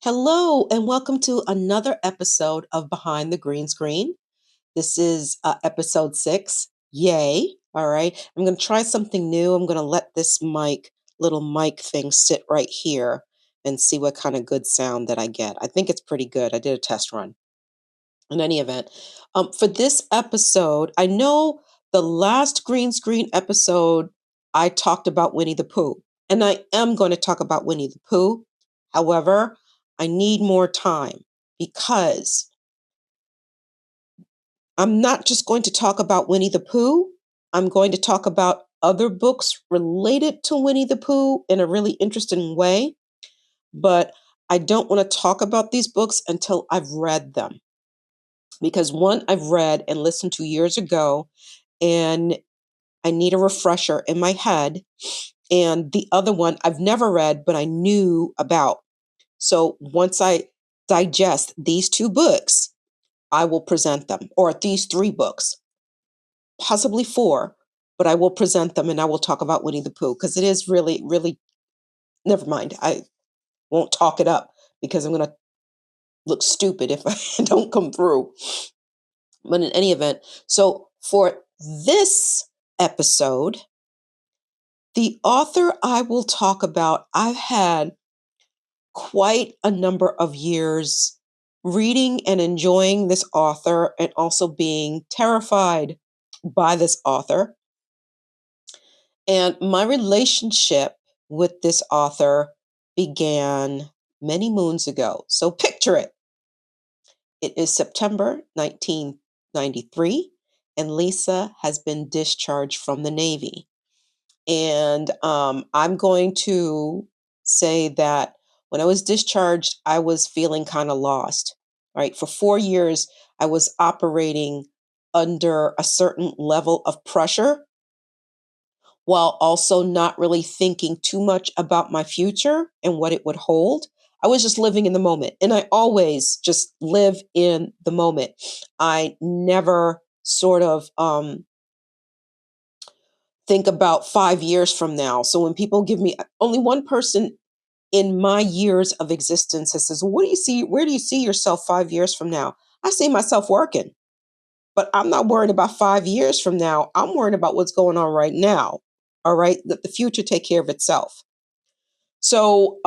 Hello, and welcome to another episode of Behind the Green Screen. This is episode 6. Yay. All right. I'm going to try something new. I'm going to let this little mic thing sit right here and see what kind of good sound that I get. I think it's pretty good. I did a test run. In any event, for this episode, I know the last green screen episode, I talked about Winnie the Pooh, and I am going to talk about Winnie the Pooh. However, I need more time because I'm not just going to talk about Winnie the Pooh. I'm going to talk about other books related to Winnie the Pooh in a really interesting way, but I don't want to talk about these books until I've read them. Because one I've read and listened to years ago, and I need a refresher in my head. And the other one I've never read, but I knew about. So once I digest these two books, I will present them, or these three books, possibly four, but I will present them and I will talk about Winnie the Pooh because it is really, really, never mind. I won't talk it up because I'm going to look stupid if I don't come through. But in any event, so for this episode, the author I will talk about, I've had quite a number of years reading and enjoying this author and also being terrified by this author. And my relationship with this author began many moons ago. So picture it. It is September 1993, and Lisa has been discharged from the Navy. And I'm going to say that when I was discharged, I was feeling kind of lost, right? For 4 years, I was operating under a certain level of pressure while also not really thinking too much about my future and what it would hold. I was just living in the moment, and I always just live in the moment. I never sort of think about 5 years from now. So when people give me only one person in my years of existence that says, what do you see? Where do you see yourself 5 years from now? I see myself working, but I'm not worried about 5 years from now. I'm worried about what's going on right now. All right. Let the future take care of itself. So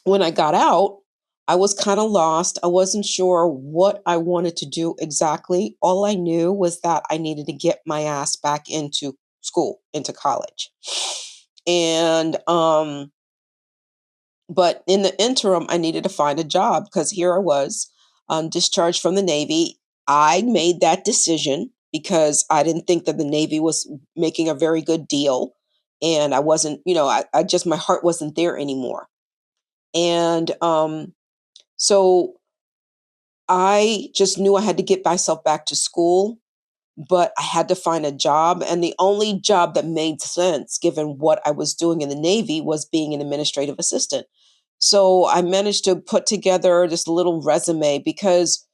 when I got out, I was kind of lost. I wasn't sure what I wanted to do exactly. All I knew was that I needed to get my ass back into school, into college. And but in the interim, I needed to find a job because here I was, discharged from the Navy. I made that decision because I didn't think that the Navy was making a very good deal. And I wasn't, I just, my heart wasn't there anymore. And so I just knew I had to get myself back to school, but I had to find a job. And the only job that made sense, given what I was doing in the Navy, was being an administrative assistant. So I managed to put together this little resume because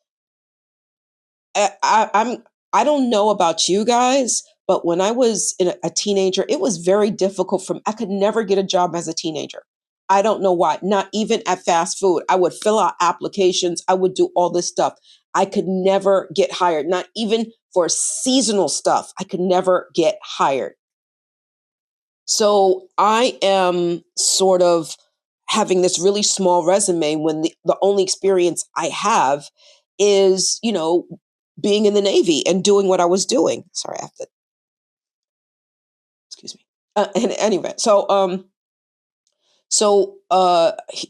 I don't know about you guys, but when I was a teenager, it was very difficult for me. I could never get a job as a teenager. I don't know why. Not even at fast food. I would fill out applications. I would do all this stuff. I could never get hired. Not even for seasonal stuff. I could never get hired. So I am sort of having this really small resume when the only experience I have is, being in the Navy and doing what I was doing. Sorry, I have to, excuse me. And anyway,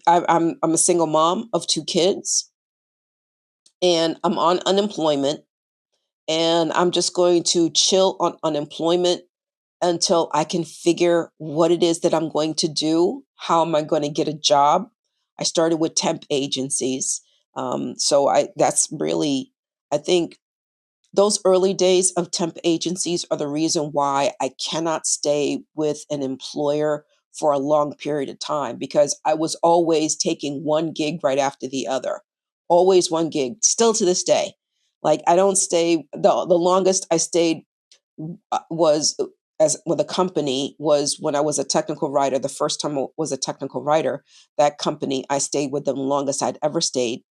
I'm a single mom of two kids, and I'm on unemployment, and I'm just going to chill on unemployment until I can figure what it is that I'm going to do. How am I going to get a job? I started with temp agencies. That's really, I think those early days of temp agencies are the reason why I cannot stay with an employer for a long period of time because I was always taking one gig right after the other. Always one gig, still to this day. Like I don't stay, the longest I stayed was as with a company was when I was a technical writer. The first time I was a technical writer, that company, I stayed with them the longest I'd ever stayed.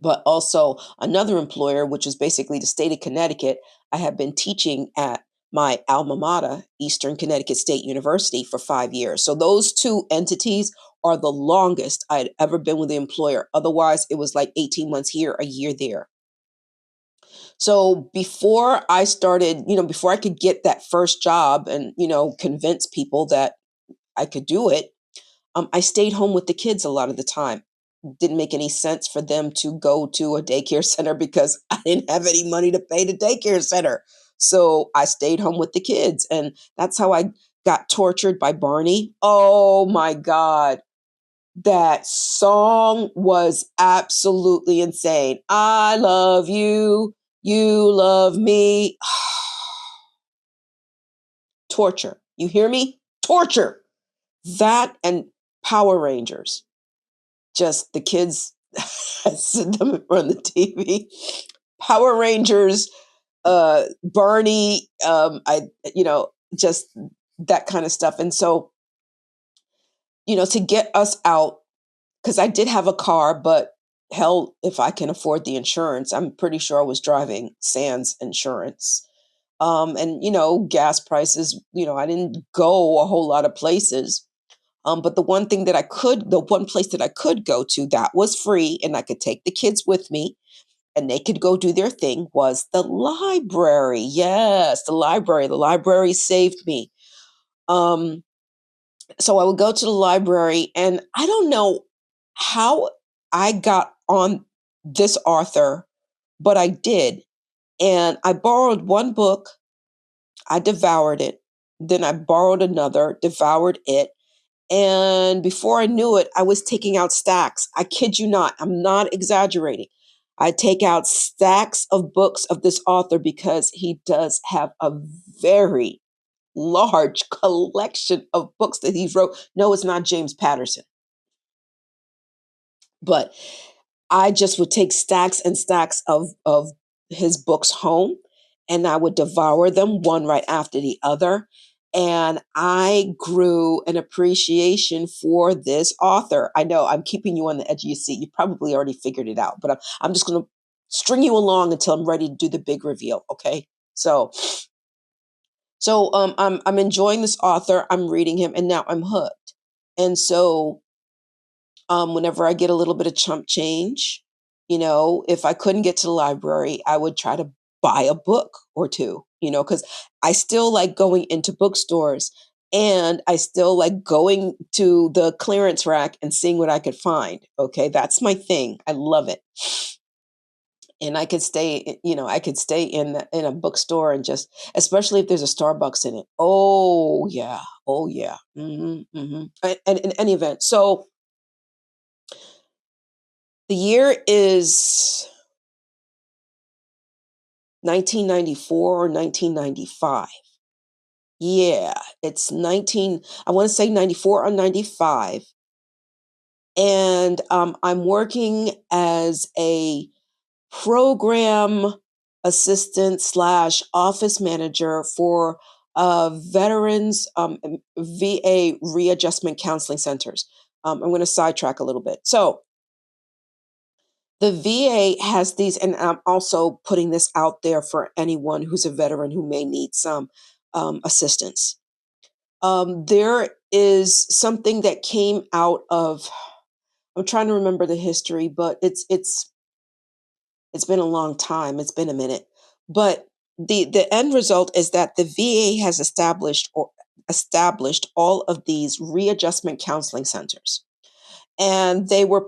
But also another employer, which is basically the state of Connecticut. I have been teaching at my alma mater, Eastern Connecticut State University, for 5 years. So those two entities are the longest I'd ever been with the employer. Otherwise, it was like 18 months here, a year there. So before I started, before I could get that first job and, convince people that I could do it, I stayed home with the kids a lot of the time. Didn't make any sense for them to go to a daycare center because I didn't have any money to pay the daycare center. So I stayed home with the kids. And that's how I got tortured by Barney. Oh my God. That song was absolutely insane. I love you. You love me. Torture. You hear me? Torture. That and Power Rangers. Just the kids sit them in front of the TV. Power Rangers, Barney, just that kind of stuff. And so, to get us out, because I did have a car, but hell, if I can afford the insurance, I'm pretty sure I was driving sans insurance. And gas prices, I didn't go a whole lot of places. But the one place that I could go to that was free and I could take the kids with me and they could go do their thing was the library. Yes, the library. The library saved me. Um, so I would go to the library and I don't know how I got on this author, but I did. And I borrowed one book, I devoured it. Then I borrowed another, devoured it. And before I knew it, I was taking out stacks. I kid you not, I'm not exaggerating. I take out stacks of books of this author because he does have a very large collection of books that he's wrote. No, it's not James Patterson, but I just would take stacks and stacks of his books home and I would devour them one right after the other. And I grew an appreciation for this author. I know I'm keeping you on the edge of your seat. You probably already figured it out, but I'm just going to string you along until I'm ready to do the big reveal. Okay. So I'm enjoying this author. I'm reading him and now I'm hooked. And so whenever I get a little bit of chump change, if I couldn't get to the library, I would try to buy a book or two, because I still like going into bookstores and I still like going to the clearance rack and seeing what I could find. Okay. That's my thing. I love it. And I could stay, I could stay in a bookstore and just, especially if there's a Starbucks in it. Oh yeah. Oh yeah. And in any event. So, the year is 1994 or 1995. Yeah, it's 19, I want to say 94 or 95. And I'm working as a program assistant slash office manager for veterans VA readjustment counseling centers. I'm going to sidetrack a little bit. So, the VA has these, and I'm also putting this out there for anyone who's a veteran who may need some assistance. There is something that came out of. I'm trying to remember the history, but it's been a long time. It's been a minute, but the end result is that the VA has established all of these readjustment counseling centers and they were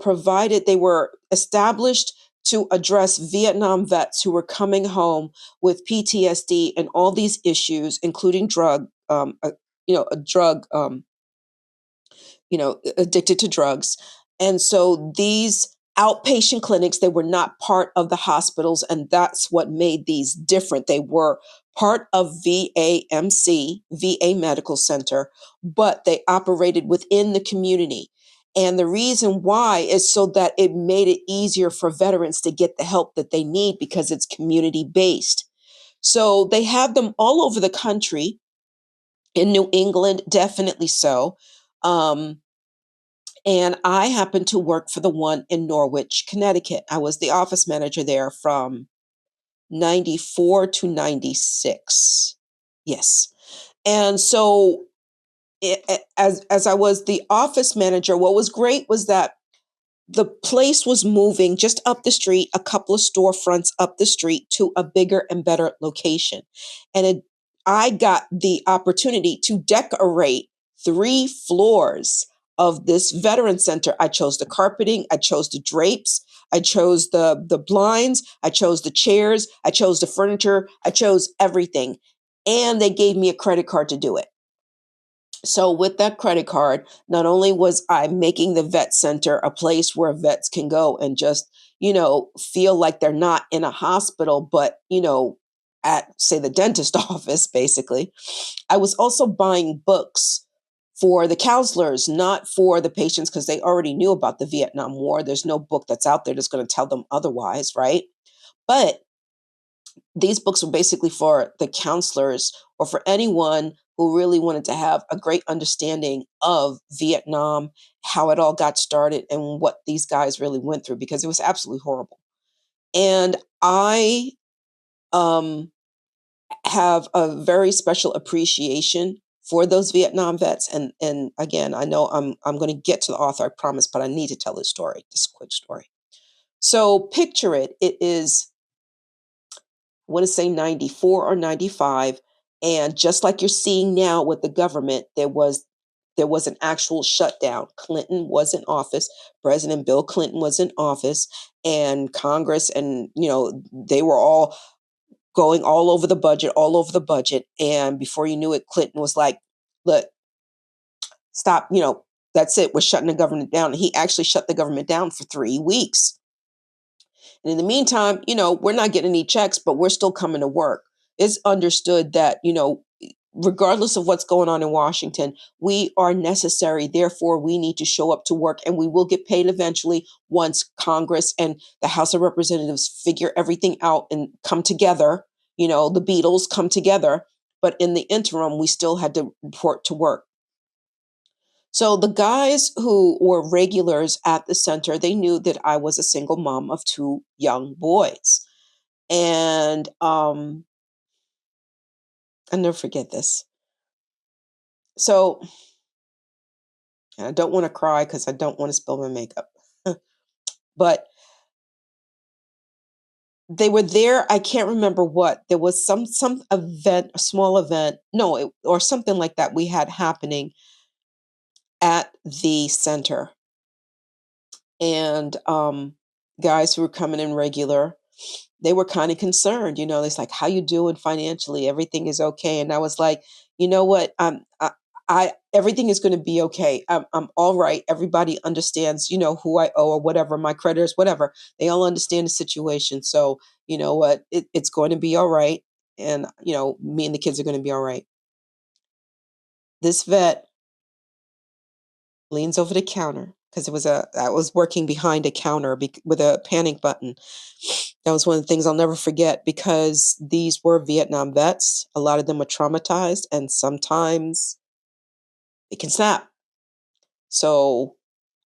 established to address Vietnam vets who were coming home with PTSD and all these issues, including a drug, addicted to drugs. And so these outpatient clinics, they were not part of the hospitals, and that's what made these different. They were part of VAMC, VA Medical Center, but they operated within the community. And the reason why is so that it made it easier for veterans to get the help that they need because it's community based. So they have them all over the country. In New England, definitely so. Um, and I happened to work for the one in Norwich, Connecticut. I was the office manager there from 94 to 96. Yes. And so as I was the office manager, what was great was that the place was moving just up the street, a couple of storefronts up the street to a bigger and better location. And I got the opportunity to decorate 3 floors of this veteran center. I chose the carpeting, I chose the drapes, I chose the blinds, I chose the chairs, I chose the furniture, I chose everything. And they gave me a credit card to do it. So with that credit card, not only was I making the vet center a place where vets can go and just, feel like they're not in a hospital, but, at say the dentist office, basically, I was also buying books for the counselors, not for the patients, because they already knew about the Vietnam War. There's no book that's out there that's going to tell them otherwise, right? But these books were basically for the counselors or for anyone who really wanted to have a great understanding of Vietnam, how it all got started, and what these guys really went through, because it was absolutely horrible. And I um, have a very special appreciation for those Vietnam vets. And again, I know I'm going to get to the author, I promise, but I need to tell this quick story. So picture it. It is, I want to say 94 or 95. And just like you're seeing now with the government, there was an actual shutdown. Clinton was in office. President Bill Clinton was in office, and Congress, and they were all going all over the budget. And before you knew it, Clinton was like, "Look, stop. That's it. We're shutting the government down." And he actually shut the government down for 3 weeks. And in the meantime, we're not getting any checks, but we're still coming to work. It's understood that, regardless of what's going on in Washington, we are necessary. Therefore, we need to show up to work, and we will get paid eventually once Congress and the House of Representatives figure everything out and come together. The Beatles come together. But in the interim, we still had to report to work. So the guys who were regulars at the center, they knew that I was a single mom of 2 young boys. And I'll never forget this. So I don't want to cry because I don't want to spill my makeup. But they were there. I can't remember what. There was some event, a small event, no, or something like that we had happening at the center. And guys who were coming in regular, they were kind of concerned. It's like, how you doing financially? Everything is okay. And I was like, you know what? I everything is going to be okay. I'm all right. Everybody understands, who I owe or whatever, my creditors, whatever. They all understand the situation. So you know what? It's going to be all right. And me and the kids are going to be all right. This vet leans over the counter because I was working behind a counter with a panic button. That was one of the things I'll never forget, because these were Vietnam vets. A lot of them were traumatized, and sometimes it can snap. So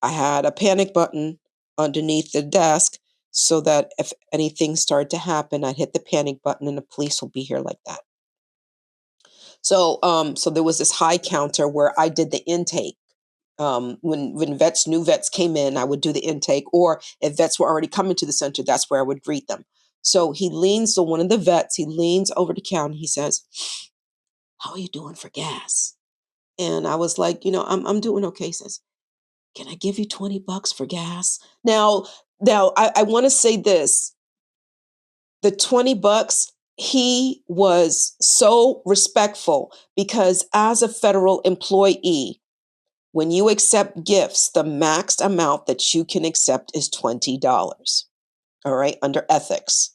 I had a panic button underneath the desk so that if anything started to happen, I'd hit the panic button and the police will be here like that. So there was this high counter where I did the intake. When new vets came in, I would do the intake, or if vets were already coming to the center, that's where I would greet them. So one of the vets, he leans over the counter, he says, "How are you doing for gas?" And I was like, I'm doing okay. He says, "Can I give you $20 for gas?" Now I want to say this. The $20, he was so respectful, because as a federal employee, when you accept gifts, the maxed amount that you can accept is $20, all right, under ethics.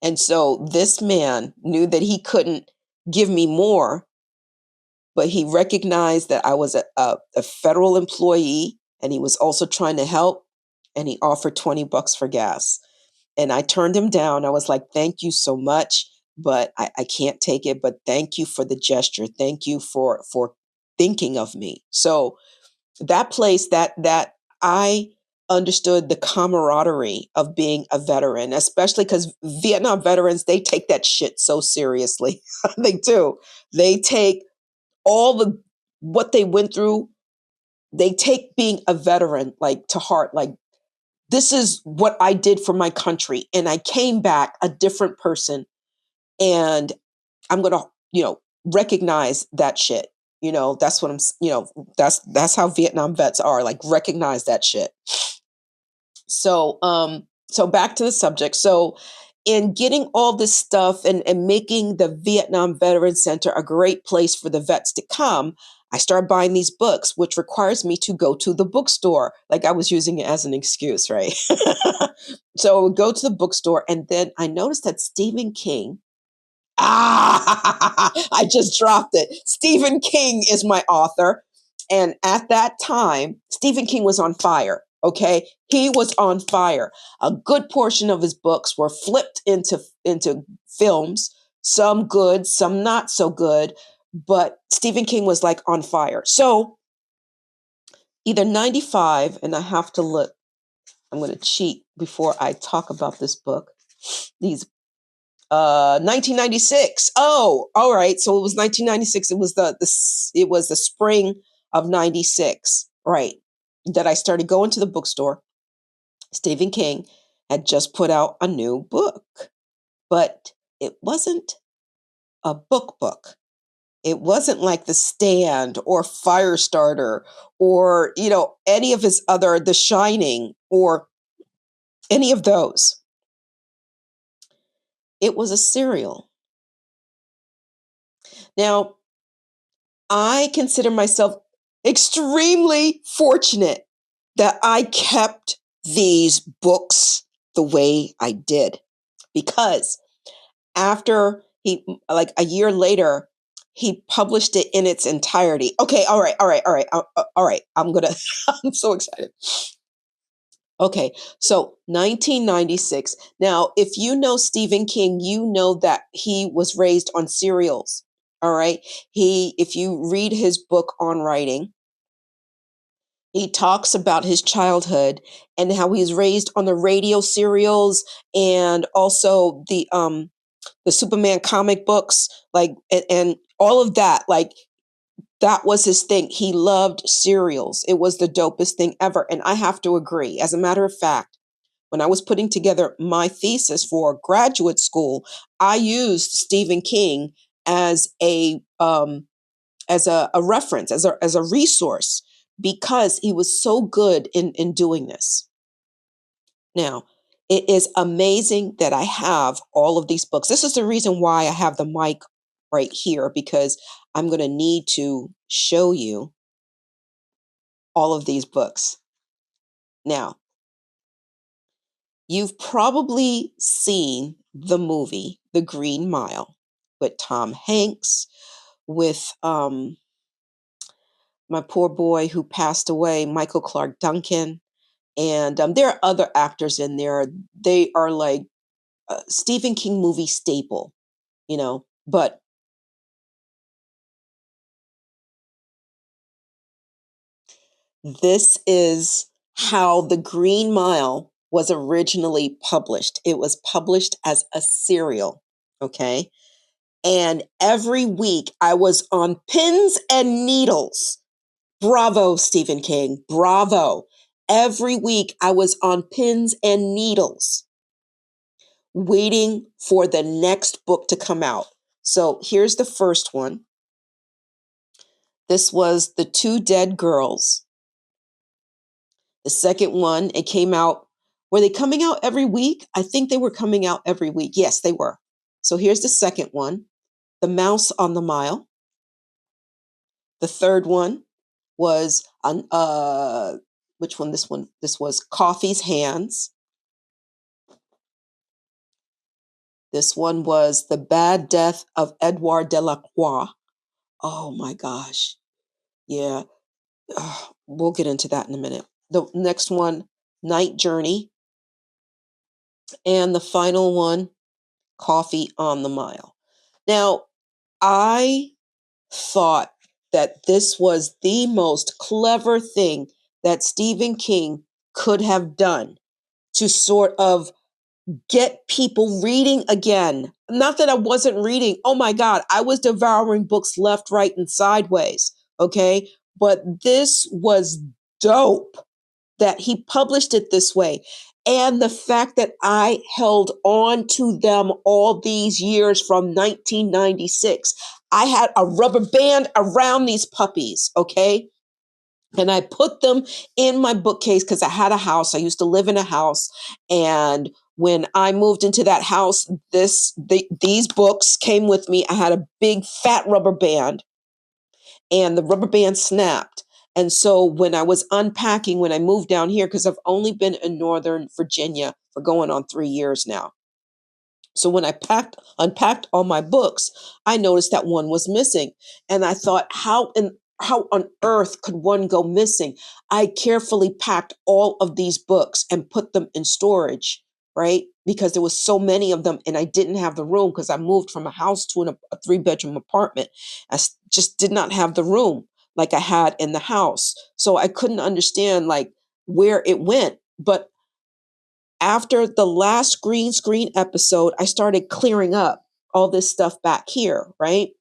And so this man knew that he couldn't give me more, but he recognized that I was a federal employee, and he was also trying to help, and he offered $20 for gas. And I turned him down. I was like, "Thank you so much. but I can't take it. But thank you for the gesture. Thank you for thinking of me. So that place that I understood the camaraderie of being a veteran, especially because Vietnam veterans, they take that shit so seriously. They do. They take all the what they went through, they take being a veteran like to heart. Like, this is what I did for my country. And I came back a different person. And I'm gonna, recognize that shit. That's what that's how Vietnam vets are, like, recognize that shit. So back to the subject. So in getting all this stuff and making the Vietnam Veterans Center a great place for the vets to come, I started buying these books, which requires me to go to the bookstore. Like, I was using it as an excuse, right? So I would go to the bookstore, and then I noticed that Stephen King. I just dropped it. Stephen King is my author. And at that time, Stephen King was on fire. Okay. He was on fire. A good portion of his books were flipped into films, some good, some not so good. But Stephen King was like on fire. So either 95, and I have to look, I'm going to cheat before I talk about this book. These 1996. Oh, all right. So it was 1996. It was it was the spring of 96, right? That I started going to the bookstore. Stephen King had just put out a new book, but it wasn't a book. It wasn't like The Stand or Firestarter or, any of his other The Shining or any of those. It was a serial. Now, I consider myself extremely fortunate that I kept these books the way I did, because after like a year later, he published it in its entirety. Okay, all right. I'm so excited. Okay, so 1996. Now, if you know Stephen King, you know that he was raised on serials. All right. If you read his book on writing, he talks about his childhood and how he was raised on the radio serials and also the Superman comic books, like, and all of that. Like, that was his thing. He loved serials. It was the dopest thing ever. And I have to agree. As a matter of fact, when I was putting together my thesis for graduate school, I used Stephen King as a reference, as a resource, because he was so good in doing this. Now, it is amazing that I have all of these books. This is the reason why I have the mic right here, because I'm going to need to show you all of these books. Now, you've probably seen the movie The Green Mile with Tom Hanks, with my poor boy who passed away, Michael Clark Duncan. And there are other actors in there. They are like a Stephen King movie staple, But this is how The Green Mile was originally published. It was published as a serial, okay? And every week I was on pins and needles. Bravo, Stephen King. Bravo. Every week I was on pins and needles waiting for the next book to come out. So here's the first one. This was The Two Dead Girls. The second one, it came out. Were they coming out every week? I think they were coming out every week. Yes, they were. So here's the second one, The Mouse on the Mile. The third one was which one? This one. This was Coffee's Hands. This one was The Bad Death of Edouard Delacroix. Oh my gosh. Yeah. We'll get into that in a minute. The next one, Night Journey. And the final one, Coffee on the Mile. Now, I thought that this was the most clever thing that Stephen King could have done to sort of get people reading again. Not that I wasn't reading. Oh my God, I was devouring books left, right, and sideways. Okay. But this was dope that he published it this way. And the fact that I held on to them all these years from 1996. I had a rubber band around these puppies. Okay. And I put them in my bookcase because I had a house. I used to live in a house. And when I moved into that house, these books came with me. I had a big fat rubber band, and the rubber band snapped. And so when I was unpacking, when I moved down here, because I've only been in Northern Virginia for going on 3 years now. So when I unpacked all my books, I noticed that one was missing. And I thought, how on earth could one go missing? I carefully packed all of these books and put them in storage, right? Because there was so many of them and I didn't have the room because I moved from a house to a 3-bedroom apartment. Just did not have the room like I had in the house. So I couldn't understand like where it went. But after the last green screen episode, I started clearing up all this stuff back here, right?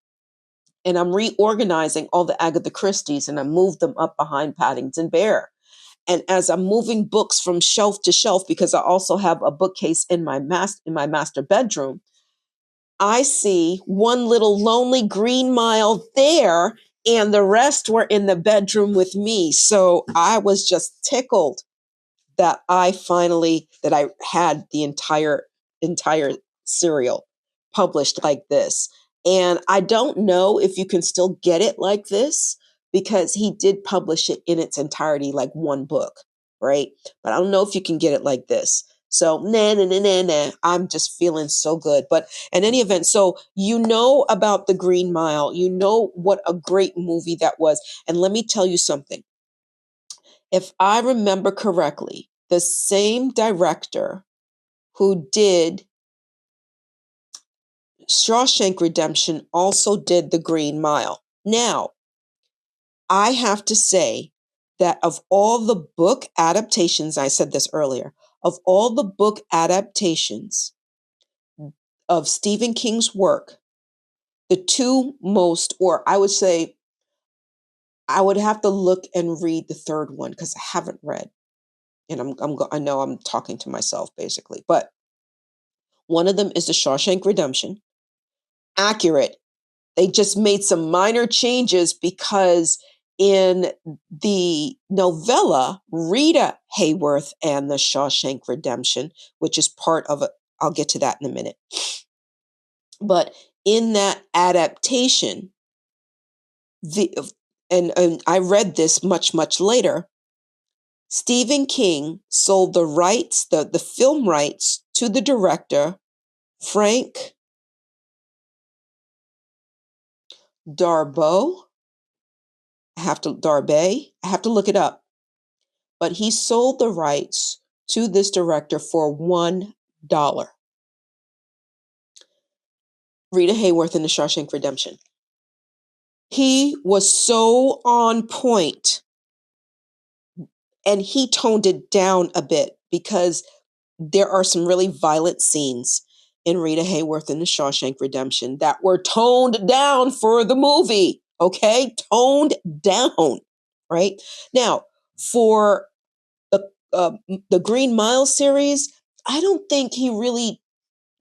And I'm reorganizing all the Agatha Christie's and I moved them up behind Paddington Bear. And as I'm moving books from shelf to shelf, because I also have a bookcase in my master bedroom, I see one little lonely Green Mile there, and the rest were in the bedroom with me. So I was just tickled that I had the entire serial published like this. And I don't know if you can still get it like this because he did publish it in its entirety, like one book, right? But I don't know if you can get it like this. So nah. I'm just feeling so good. But in any event, so you know about the Green Mile, you know what a great movie that was. And let me tell you something. If I remember correctly, the same director who did Shawshank Redemption also did The Green Mile. Now, I have to say that of all the book adaptations, I said this earlier, of all the book adaptations of Stephen King's work, the two most, or I would say, I would have to look and read the third one because I haven't read. And I know I'm talking to myself basically, but one of them is The Shawshank Redemption. Accurate. They just made some minor changes because in the novella, Rita Hayworth and The Shawshank Redemption, which is part of it, I'll get to that in a minute. But in that adaptation, and I read this much later, Stephen King sold the rights, the film rights to the director, Frank Darbo. Darby. I have to look it up. But he sold the rights to this director for $1. Rita Hayworth in The Shawshank Redemption. He was so on point, and he toned it down a bit because there are some really violent scenes in Rita Hayworth in The Shawshank Redemption that were toned down for the movie. Okay, toned down. Right now, for the Green Mile series, I don't think there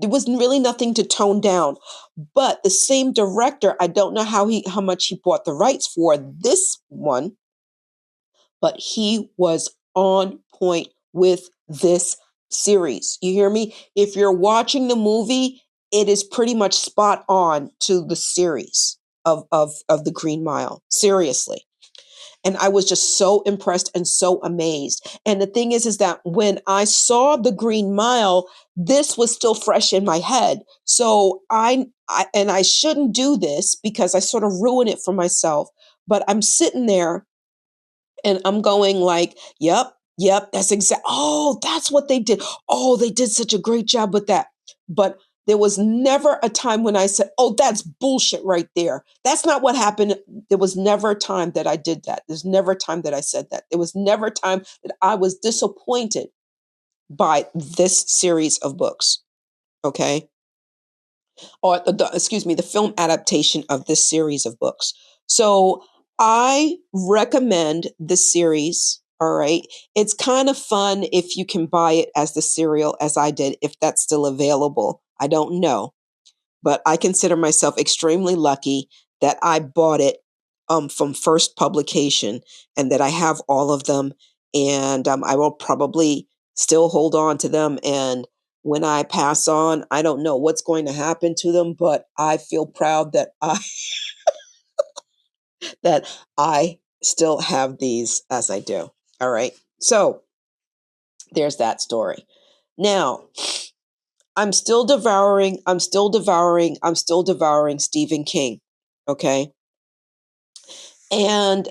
was really nothing to tone down. But the same director, I don't know how much he bought the rights for this one, but he was on point with this series. You hear me? If you're watching the movie, it is pretty much spot on to the series of the Green Mile. Seriously. And I was just so impressed and so amazed. And the thing is that when I saw the Green Mile, this was still fresh in my head. So I shouldn't do this because I sort of ruin it for myself. But I'm sitting there and I'm going like, yep, that's exact. Oh, that's what they did. Oh, they did such a great job with that. But There was never a time when I said, oh, that's bullshit right there. That's not what happened. There was never a time that I did that. There's never a time that I said that. There was never a time that I was disappointed by this series of books. Okay. Or excuse me, the film adaptation of this series of books. So I recommend this series. All right. It's kind of fun if you can buy it as the serial, as I did, if that's still available. I don't know, but I consider myself extremely lucky that I bought it from first publication and that I have all of them. And I will probably still hold on to them. And when I pass on, I don't know what's going to happen to them, but I feel proud that that I still have these as I do. All right. So there's that story. Now, I'm still devouring Stephen King. Okay. And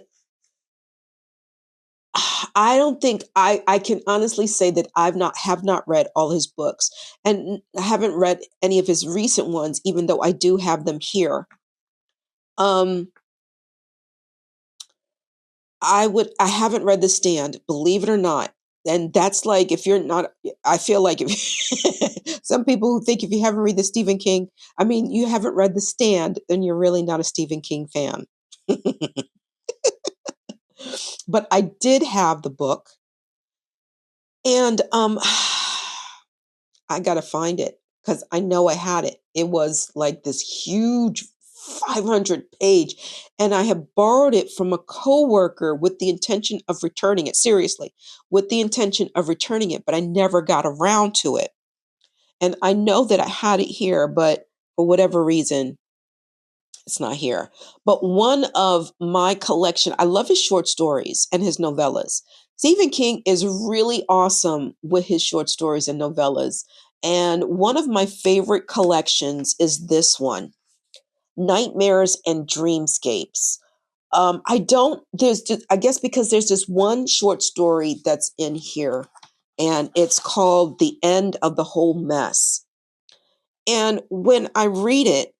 I don't think I can honestly say that have not read all his books and I haven't read any of his recent ones, even though I do have them here. Um, I haven't read The Stand, believe it or not. And that's like, if you're not, I feel like if some people who think if you haven't read the Stephen King, I mean, you haven't read The Stand, then you're really not a Stephen King fan. But I did have the book, and I gotta find it because I know I had it. It was like this huge 500 page, and I had borrowed it from a coworker with the intention of returning it. Seriously, with the intention of returning it, but I never got around to it. And I know that I had it here, but for whatever reason, it's not here. But one of my collection, I love his short stories and his novellas. Stephen King is really awesome with his short stories and novellas. And one of my favorite collections is this one, Nightmares and Dreamscapes. I don't, there's just, I guess because there's this one short story that's in here, and it's called The End of the Whole Mess. And when I read it,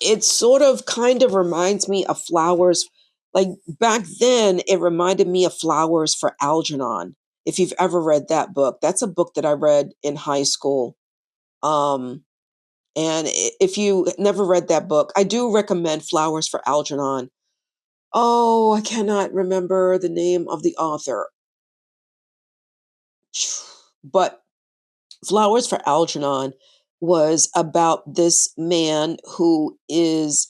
it sort of kind of reminds me of Flowers. Like back then, it reminded me of Flowers for Algernon. If you've ever read that book, that's a book that I read in high school. Um, and if you never read that book, I do recommend Flowers for Algernon. Oh, I cannot remember the name of the author, but Flowers for Algernon was about this man who is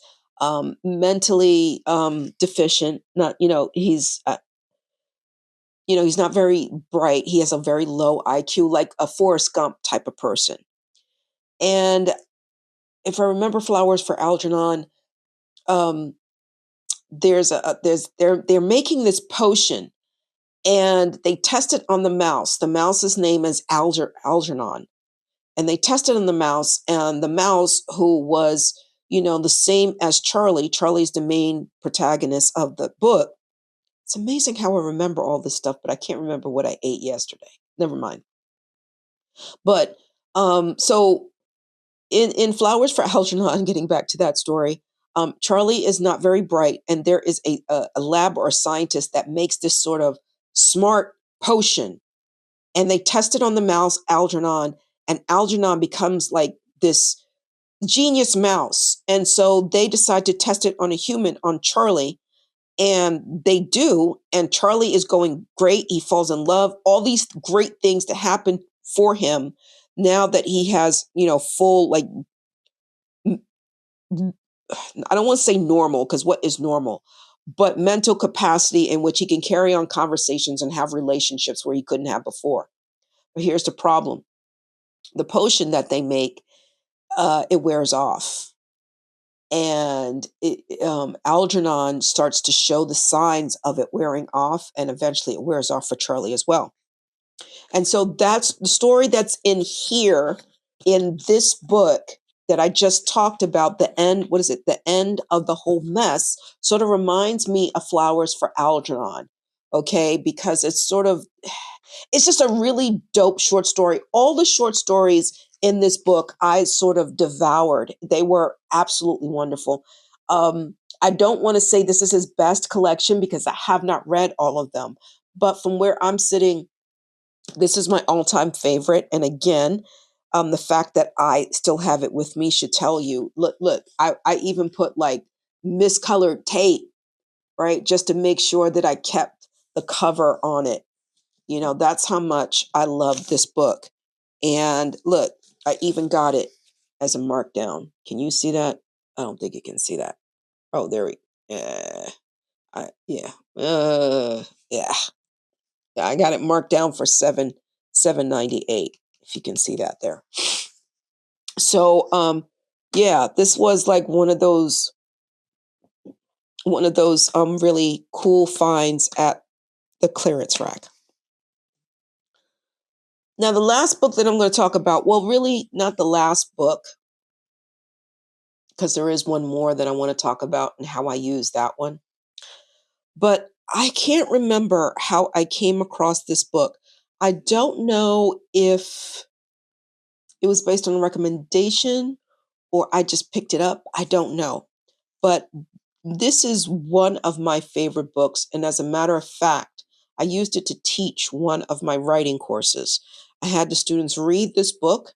mentally deficient. Not, he's not very bright. He has a very low IQ, like a Forrest Gump type of person. And if I remember Flowers for Algernon, um, they're making this potion, and they test it on the mouse. The mouse's name is Algernon, and they tested on the mouse, and the mouse, who was the same as Charlie's the main protagonist of the book. It's amazing how I remember all this stuff, but I can't remember what I ate yesterday. Never mind. But so in Flowers for Algernon, getting back to that story, Charlie is not very bright, and there is a lab or a scientist that makes this sort of smart potion, and they test it on the mouse Algernon, and Algernon becomes like this genius mouse. And so they decide to test it on a human, on Charlie, and they do. And Charlie is going great. He falls in love, all these great things that happen for him now that he has, full, like, I don't want to say normal, because what is normal? But mental capacity in which he can carry on conversations and have relationships where he couldn't have before. But here's the problem: the potion that they make, it wears off, and Algernon starts to show the signs of it wearing off, and eventually it wears off for Charlie as well. And so that's the story that's in here in this book that I just talked about. The end, what is it? The End of the Whole Mess sort of reminds me of Flowers for Algernon. okay? Because it's just a really dope short story. All the short stories in this book I sort of devoured. They were absolutely wonderful. I don't want to say this is his best collection because I have not read all of them, but from where I'm sitting, this is my all-time favorite. And again, the fact that I still have it with me should tell you. Look, I even put like miscolored tape, right, just to make sure that I kept the cover on it. That's how much I love this book. And look, I even got it as a markdown. Can you see that? I don't think you can see that. Oh, there we. Yeah. Yeah. I got it marked down for 798. If you can see that there. So, yeah, this was like one of those really cool finds at the clearance rack. Now, the last book that I'm going to talk about, well, really not the last book, because there is one more that I want to talk about and how I use that one. But I can't remember how I came across this book. I don't know if it was based on a recommendation or I just picked it up. I don't know. But this is one of my favorite books. And as a matter of fact, I used it to teach one of my writing courses. I had the students read this book,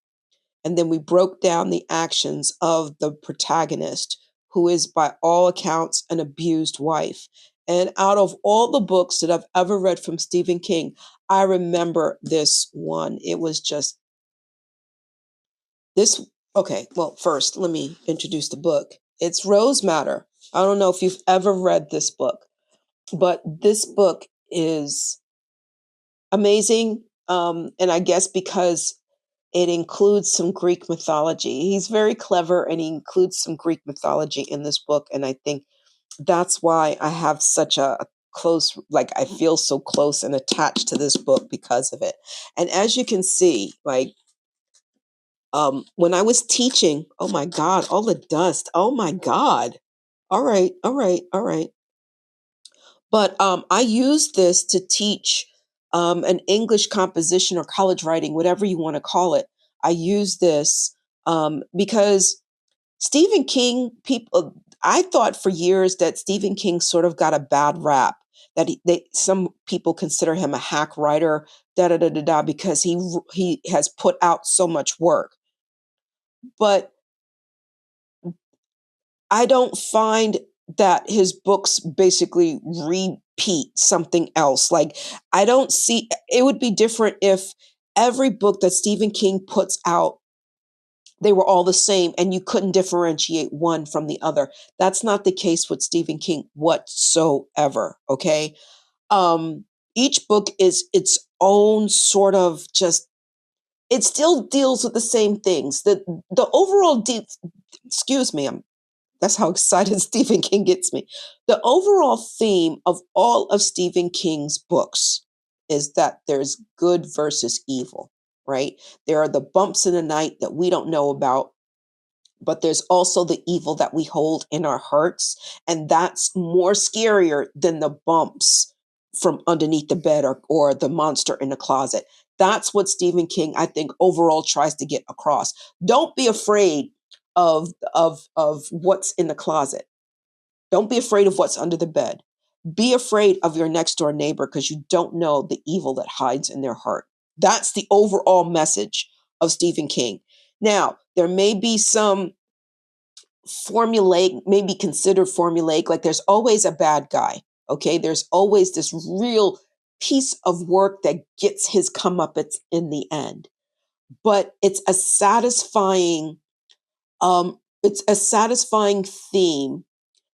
and then we broke down the actions of the protagonist, who is, by all accounts, an abused wife. And out of all the books that I've ever read from Stephen King, I remember this one. It was just this. Okay, well, first, let me introduce the book. It's Rose Matter. I don't know if you've ever read this book, but this book is amazing. And I guess because it includes some Greek mythology. He's very clever and he includes some Greek mythology in this book. And I think that's why I have such a close, like, I feel so close and attached to this book because of it. And as you can see, like, when I was teaching, oh my God, all the dust. Oh my God. All right, all right, all right. But I used this to teach an English composition or college writing, whatever you want to call it. I use this because Stephen King, I thought for years that Stephen King sort of got a bad rap. That some people consider him a hack writer, da da da da da, because he has put out so much work. But I don't find that his books basically repeat something else. Like, I don't see it would be different if every book that Stephen King puts out, they were all the same and you couldn't differentiate one from the other. That's not the case with Stephen King whatsoever. Okay. Each book is its own sort of just, it still deals with the same things. The overall excuse me, that's how excited Stephen King gets me. The overall theme of all of Stephen King's books is that there's good versus evil, right? There are the bumps in the night that we don't know about, but there's also the evil that we hold in our hearts. And that's more scarier than the bumps from underneath the bed or the monster in the closet. That's what Stephen King, I think, overall tries to get across. Don't be afraid of what's in the closet. Don't be afraid of what's under the bed. Be afraid of your next door neighbor because you don't know the evil that hides in their heart. That's the overall message of Stephen King. Now, there may be some formulaic, maybe considered formulaic, like there's always a bad guy. Okay. There's always this real piece of work that gets his comeuppance in the end. But it's a satisfying theme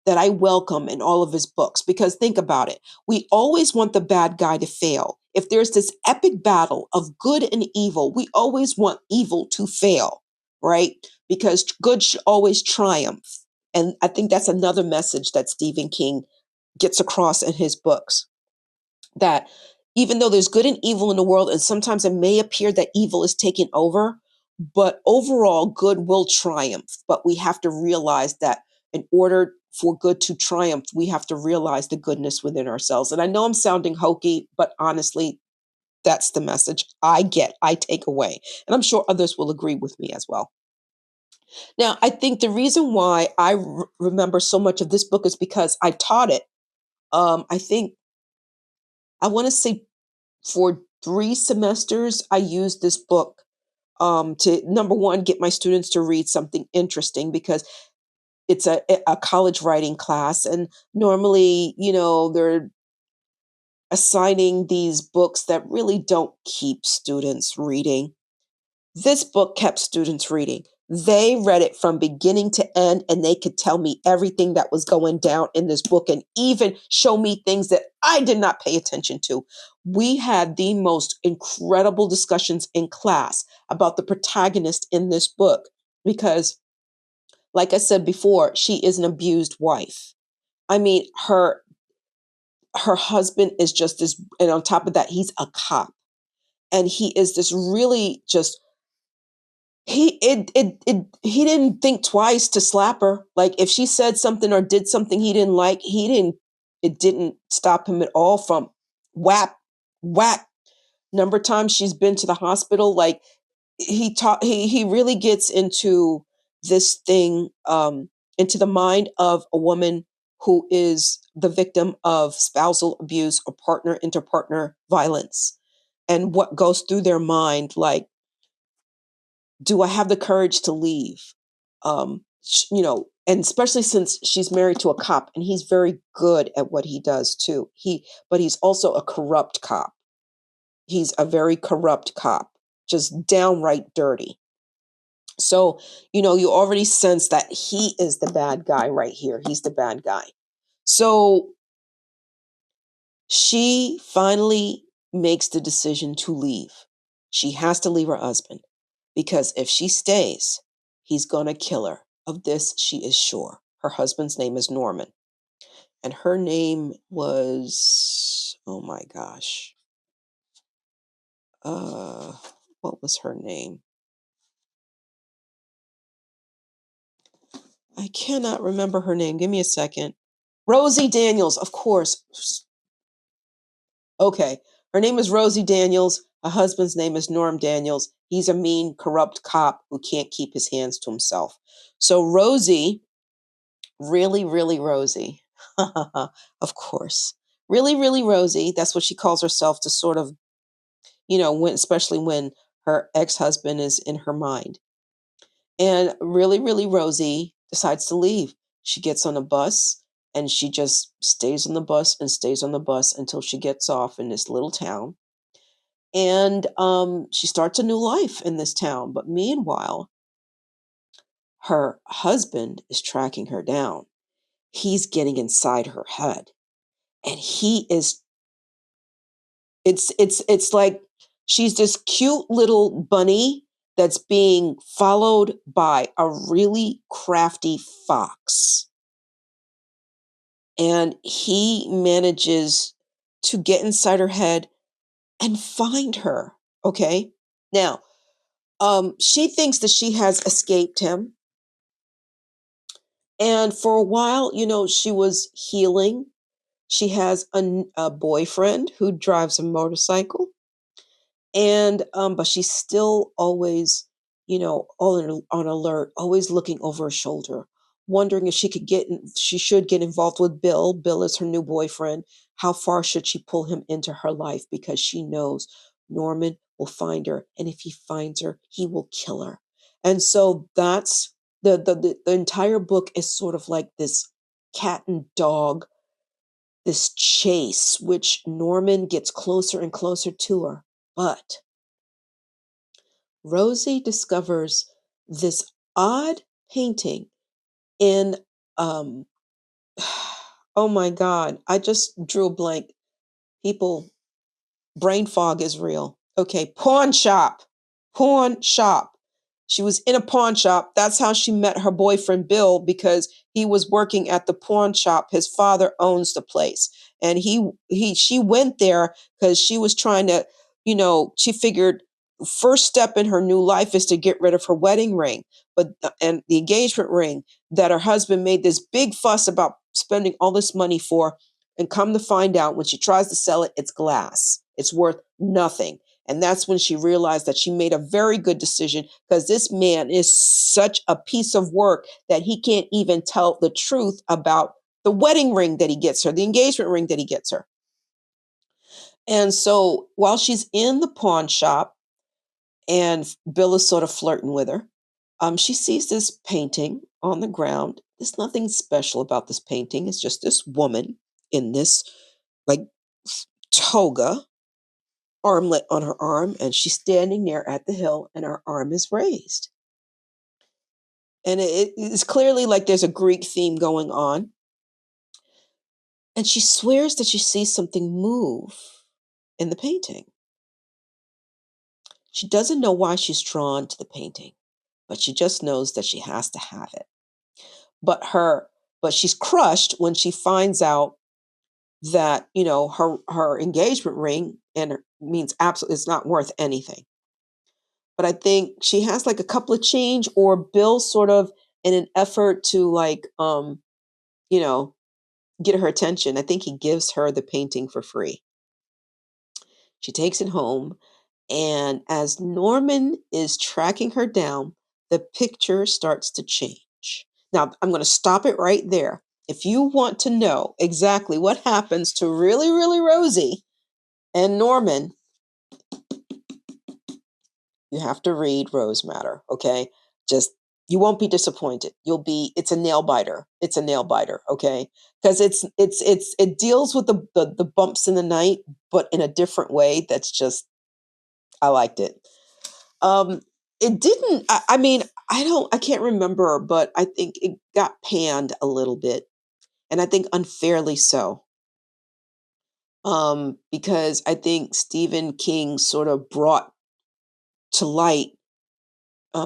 that I welcome in all of his books. Because think about it. We always want the bad guy to fail. If there's this epic battle of good and evil, we always want evil to fail, right? Because good should always triumph. And I think that's another message that Stephen King gets across in his books. That even though there's good and evil in the world, and sometimes it may appear that evil is taking over, but overall good will triumph. But we have to realize that in order for good to triumph, we have to realize the goodness within ourselves. And I know I'm sounding hokey, but honestly, that's the message I get, I take away. And I'm sure others will agree with me as well. Now, I think the reason why remember so much of this book is because I taught it. I think I want to say for 3 semesters, I used this book to number one, get my students to read something interesting because it's a college writing class. And normally, they're assigning these books that really don't keep students reading. This book kept students reading. They read it from beginning to end, and they could tell me everything that was going down in this book and even show me things that I did not pay attention to. We had the most incredible discussions in class about the protagonist in this book because, like I said before, she is an abused wife. I mean, her husband is just this, and on top of that, he's a cop. And he is this really just he didn't think twice to slap her. Like if she said something or did something he didn't like, it didn't stop him at all from whap, whack. Number of times she's been to the hospital, like he really gets into this thing, into the mind of a woman who is the victim of spousal abuse or partner interpartner violence and what goes through their mind, like, do I have the courage to leave? And especially since she's married to a cop and he's very good at what he does too. But he's also a corrupt cop. He's a very corrupt cop, just downright dirty. So, you already sense that he is the bad guy right here. He's the bad guy. So she finally makes the decision to leave. She has to leave her husband because if she stays, he's going to kill her. Of this, she is sure. Her husband's name is Norman. And her name was, oh my gosh. What was her name? I cannot remember her name. Give me a second. Rosie Daniels, of course. Okay. Her name is Rosie Daniels. Her husband's name is Norm Daniels. He's a mean, corrupt cop who can't keep his hands to himself. So Rosie, really, really Rosie, of course. Really, really Rosie, that's what she calls herself to sort of, especially when her ex-husband is in her mind. And really, really Rosie decides to leave. She gets on a bus and she just stays on the bus and stays on the bus until she gets off in this little town. And she starts a new life in this town. But meanwhile, her husband is tracking her down. He's getting inside her head. And it's like she's this cute little bunny that's being followed by a really crafty fox. And he manages to get inside her head and find her. Okay. Now, she thinks that she has escaped him. And for a while, she was healing. She has a boyfriend who drives a motorcycle. And but she's still always, on alert, always looking over her shoulder, wondering if she should get involved with Bill. Bill is her new boyfriend. How far should she pull him into her life? Because she knows Norman will find her, and if he finds her, he will kill her. And so that's the entire book is sort of like this cat and dog, this chase, which Norman gets closer and closer to her. But Rosie discovers this odd painting in, um, oh my God, I just drew a blank. People, brain fog is real. Okay, pawn shop, pawn shop. She was in a pawn shop. That's how she met her boyfriend, Bill, because he was working at the pawn shop. His father owns the place. And she went there because she was trying to, she figured first step in her new life is to get rid of her wedding ring, but and the engagement ring that her husband made this big fuss about spending all this money for, and come to find out when she tries to sell it, it's glass. It's worth nothing. And that's when she realized that she made a very good decision, because this man is such a piece of work that he can't even tell the truth about the wedding ring that he gets her, the engagement ring that he gets her. And so while she's in the pawn shop and Bill is sort of flirting with her, she sees this painting on the ground. There's nothing special about this painting. It's just this woman in this like toga, armlet on her arm, and she's standing there at the hill and her arm is raised. And it's clearly like there's a Greek theme going on. And she swears that she sees something move in the painting. She doesn't know why she's drawn to the painting, but she just knows that she has to have it. But her but she's crushed when she finds out that, her engagement ring and means absolutely it's not worth anything. But I think she has like a couple of change, or Bill sort of in an effort to like you know, get her attention. I think he gives her the painting for free. She takes it home, and as Norman is tracking her down, the picture starts to change. Now, I'm going to stop it right there. If you want to know exactly what happens to really, really Rosie and Norman, you have to read Rose Matter, okay? Just you won't be disappointed. It's a nail biter. It's a nail biter, okay? Because it deals with the bumps in the night, but in a different way. That's just I liked it. Um, it didn't. I mean, I can't remember, but I think it got panned a little bit, and I think unfairly so. Because I think Stephen King sort of brought to light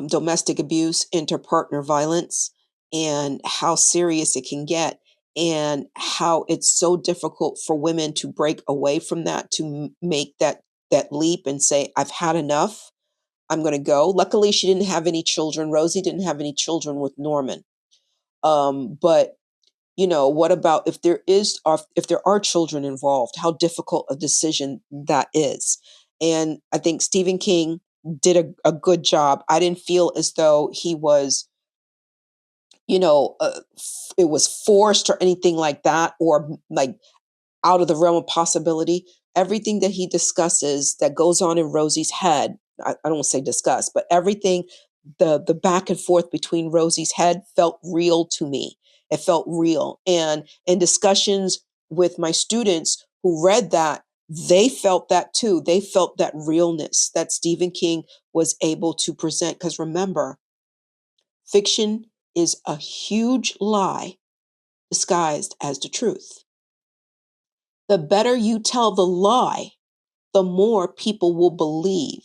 domestic abuse, interpartner violence, and how serious it can get, and how it's so difficult for women to break away from that, to make that leap and say, "I've had enough. I'm going to go." Luckily, she didn't have any children. Rosie didn't have any children with Norman. But what about if there are children involved? How difficult a decision that is. And I think Stephen King did a good job. I didn't feel as though he was, it was forced or anything like that, or like out of the realm of possibility. Everything that he discusses that goes on in Rosie's head, I don't want to say discuss, but everything, the back and forth between Rosie's head felt real to me. It felt real. And in discussions with my students who read that, they felt that too. They felt that realness that Stephen King was able to present. Because remember, fiction is a huge lie disguised as the truth. The better you tell the lie, the more people will believe.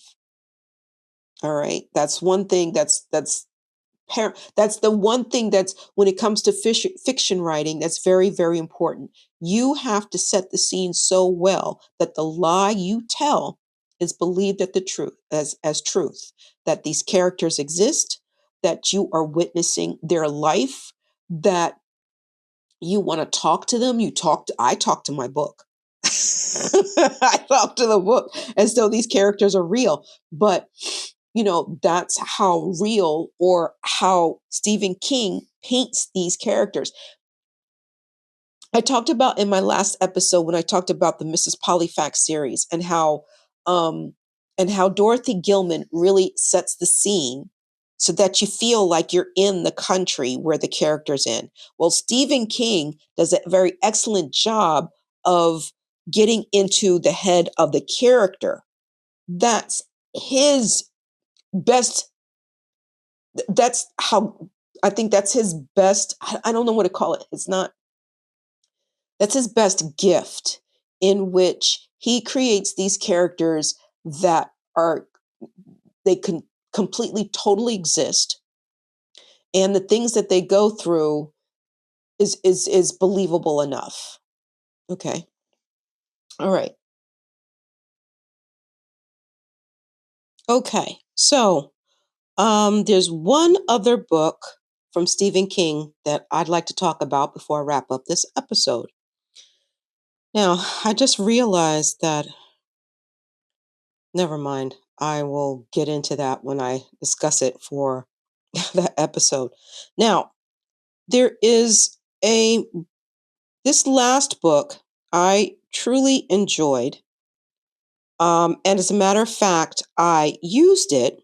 All right. That's one thing that's the one thing that's when it comes to fiction writing, that's very, very important. You have to set the scene so well that the lie you tell is believed at the truth as truth, that these characters exist, that you are witnessing their life, that you want to talk to them. I talk to my book. I talk to the book as though these characters are real. But, that's how real, or how Stephen King paints these characters. I talked about in my last episode when I talked about the Mrs. Polyfax series, um and how Dorothy Gilman really sets the scene so that you feel like you're in the country where the character's in. Well, Stephen King does a very excellent job of getting into the head of the character. That's his best that's how I think that's his best. I don't know what to call it. It's not That's his best gift, in which he creates these characters that are they can completely totally exist, and the things that they go through is believable enough. Okay. All right. Okay, so there's one other book from Stephen King that I'd like to talk about before I wrap up this episode. Now, I just realized that, never mind, I will get into that when I discuss it for that episode. Now, there is this last book I truly enjoyed. And as a matter of fact, I used it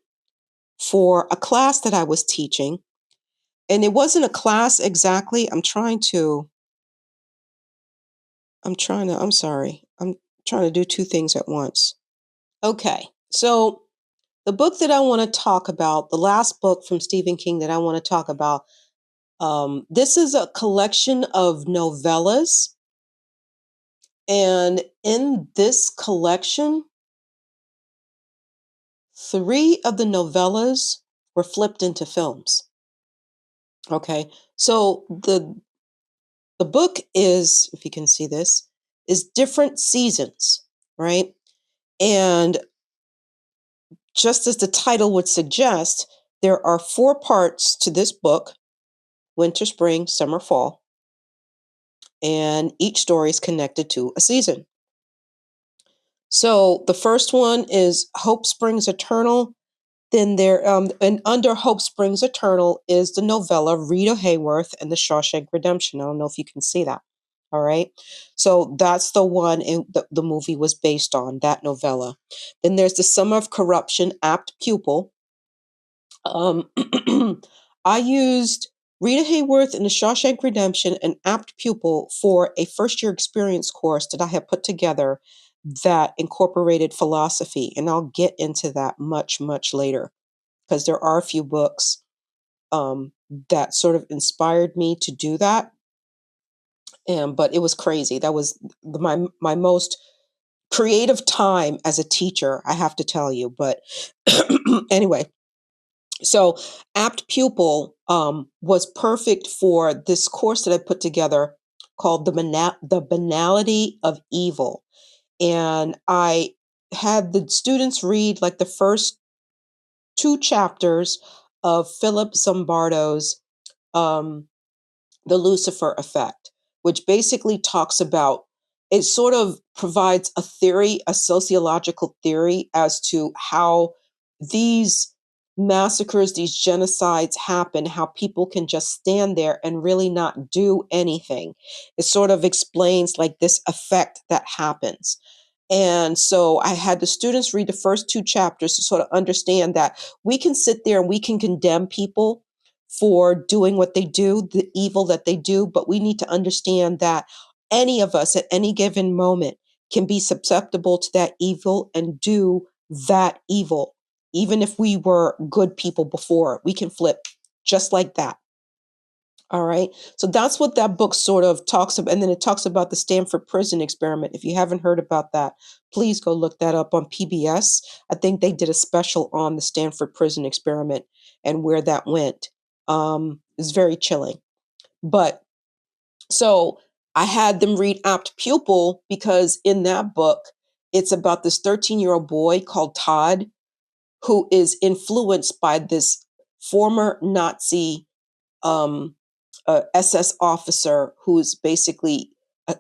for a class that I was teaching. And it wasn't a class exactly. I'm sorry. I'm trying to do two things at once. Okay. So the book that I want to talk about, the last book from Stephen King that I want to talk about, this is a collection of novellas. And in this collection, three of the novellas were flipped into films. Okay. So the book is, if you can see this, is different seasons, right? And just as the title would suggest, there are four parts to this book: winter, spring, summer, fall. And each story is connected to a season. So the first one is Hope Springs Eternal. Then and under Hope Springs Eternal is the novella Rita Hayworth and the Shawshank Redemption. I don't know if you can see that. All right. So that's the one the movie was based on, that novella. Then there's The Summer of Corruption, Apt Pupil. Um, I used Rita Hayworth and the Shawshank Redemption and Apt Pupil for a first year experience course that I had put together that incorporated philosophy. And I'll get into that much, much later, because there are a few books that sort of inspired me to do that. But it was crazy. That was my most creative time as a teacher, I have to tell you. But anyway, so Apt Pupil was perfect for this course that I put together called The Banality of Evil. And I had the students read like the first two chapters of Philip Zimbardo's um, The Lucifer Effect, which basically talks about, it sort of provides a theory, a sociological theory as to how these massacres, these genocides happen, how people can just stand there and really not do anything. It sort of explains like this effect that happens. And so I had the students read the first two chapters to sort of understand that we can sit there and we can condemn people for doing what they do, the evil that they do, but we need to understand that any of us at any given moment can be susceptible to that evil and do that evil. Even if we were good people before, we can flip just like that. All right. So that's what that book sort of talks about. And then it talks about the Stanford prison experiment. If you haven't heard about that, please go look that up on PBS. I think they did a special on the Stanford prison experiment and where that went. It's very chilling. But so I had them read Apt Pupil because in that book, it's about this 13-year-old boy called Todd who is influenced by this former Nazi um, SS officer who's basically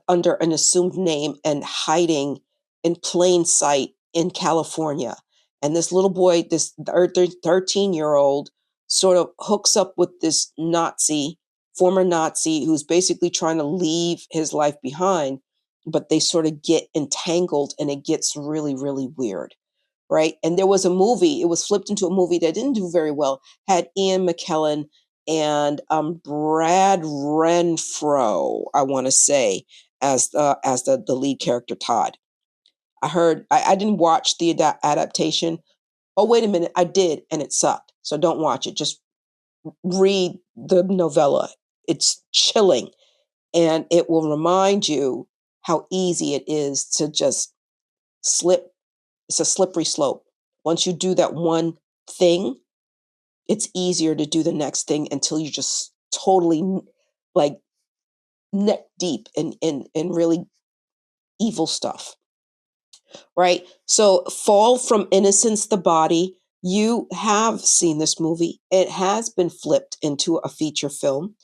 under an assumed name and hiding in plain sight in California. And this little boy, this 13-year-old, sort of hooks up with this former Nazi, who's basically trying to leave his life behind, but they sort of get entangled and it gets really, really weird. Right. And there was a movie, it was flipped into a movie that didn't do very well, had Ian McKellen and Brad Renfro, I want to say, as the lead character Todd. I didn't watch the adaptation. Oh, wait a minute, I did, and it sucked. So don't watch it. Just read the novella. It's chilling, and it will remind you how easy it is to just slip. It's a slippery slope. Once you do that one thing, it's easier to do the next thing until you just totally like neck deep in really evil stuff, right? So, Fall from Innocence, the Body, you have seen this movie. It has been flipped into a feature film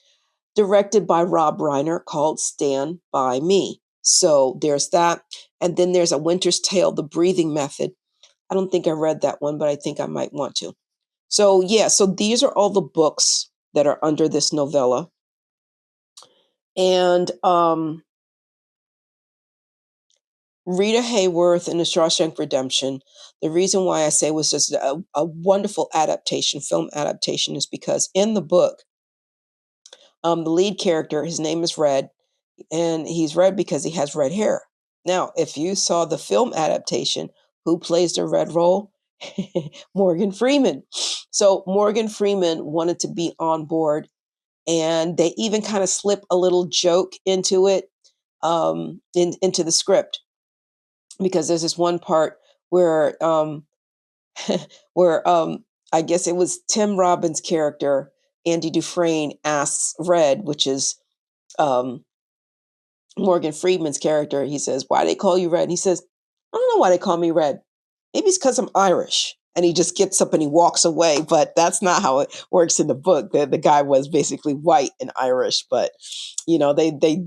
directed by Rob Reiner called Stand By Me. So, there's that. And then there's A Winter's Tale, The Breathing Method. I don't think I read that one, but I think I might want to. So, yeah, so these are all the books that are under this novella. And Rita Hayworth in The Shawshank Redemption, the reason why I say it was just a wonderful adaptation, film adaptation, is because in the book, the lead character, his name is Red, and he's red because he has red hair. Now, if you saw the film adaptation, who plays the red role? Morgan Freeman. So Morgan Freeman wanted to be on board, and they even kind of slip a little joke into it, into the script, because there's this one part where where I guess it was Tim Robbins' character, Andy Dufresne, asks Red, which is um, Morgan Freeman's character. He says, "Why they call you Red?" And he says, "I don't know why they call me Red. Maybe it's because I'm Irish." And he just gets up and he walks away. But that's not how it works in the book. The guy was basically white and Irish, but they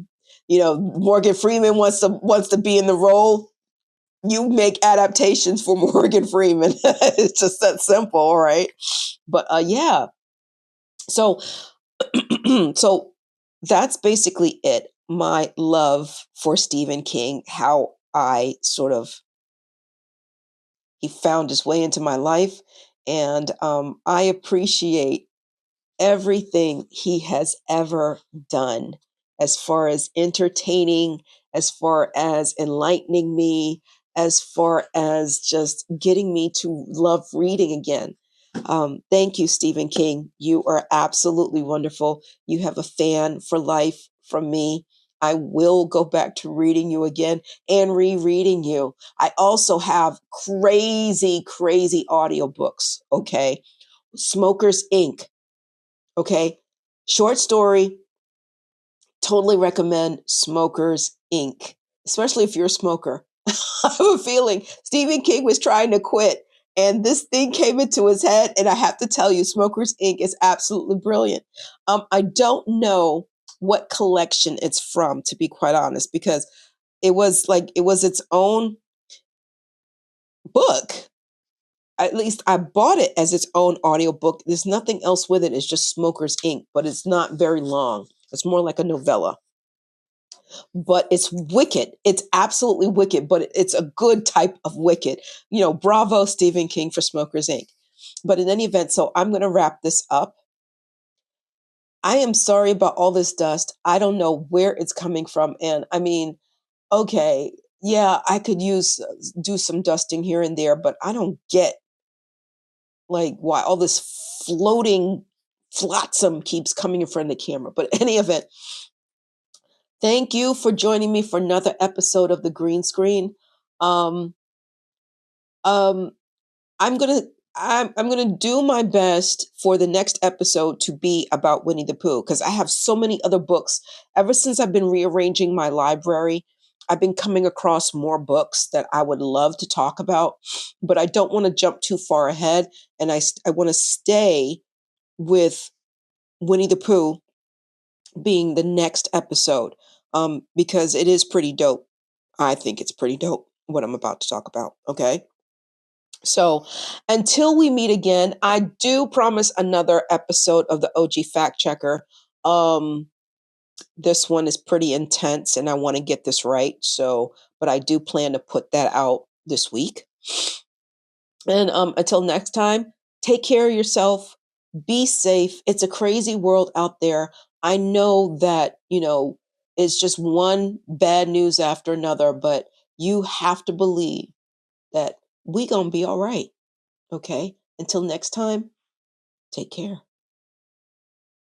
Morgan Freeman wants to be in the role. You make adaptations for Morgan Freeman. It's just that simple, right? But yeah, so so that's basically it. My love for Stephen King, how I sort of he found his way into my life, and I appreciate everything he has ever done as far as entertaining, as far as enlightening me, as far as just getting me to love reading again. Thank you, Stephen King. You are absolutely wonderful. You have a fan for life from me. I will go back to reading you again and rereading you. I also have crazy, crazy audiobooks. Okay. Smokers Inc. Okay. Short story. Totally recommend Smokers Inc., especially if you're a smoker. I have a feeling Stephen King was trying to quit and this thing came into his head. And I have to tell you, Smokers Inc. is absolutely brilliant. I don't know what collection it's from, to be quite honest, because it was its own book. At least I bought it as its own audiobook. There's nothing else with it. It's just Smokers Inc., but it's not very long. It's more like a novella. But it's wicked. It's absolutely wicked, but it's a good type of wicked. Bravo, Stephen King, for Smokers Inc. But in any event, so I'm going to wrap this up. I am sorry about all this dust. I don't know where it's coming from. And I mean, okay, yeah, I could do some dusting here and there, but I don't get like why all this floating flotsam keeps coming in front of the camera. But in any event, thank you for joining me for another episode of The Green Screen. Um, um, I'm gonna do my best for the next episode to be about Winnie the Pooh, because I have so many other books. Ever since I've been rearranging my library, I've been coming across more books that I would love to talk about, but I don't want to jump too far ahead, and I want to stay with Winnie the Pooh being the next episode, because it is pretty dope. I think it's pretty dope what I'm about to talk about. Okay. So until we meet again, I do promise another episode of the OG Fact Checker. Um, this one is pretty intense and I want to get this right. So, but I do plan to put that out this week. And until next time, take care of yourself. Be safe. It's a crazy world out there. I know that, it's just one bad news after another, but you have to believe that we going to be all right. Okay. Until next time, take care.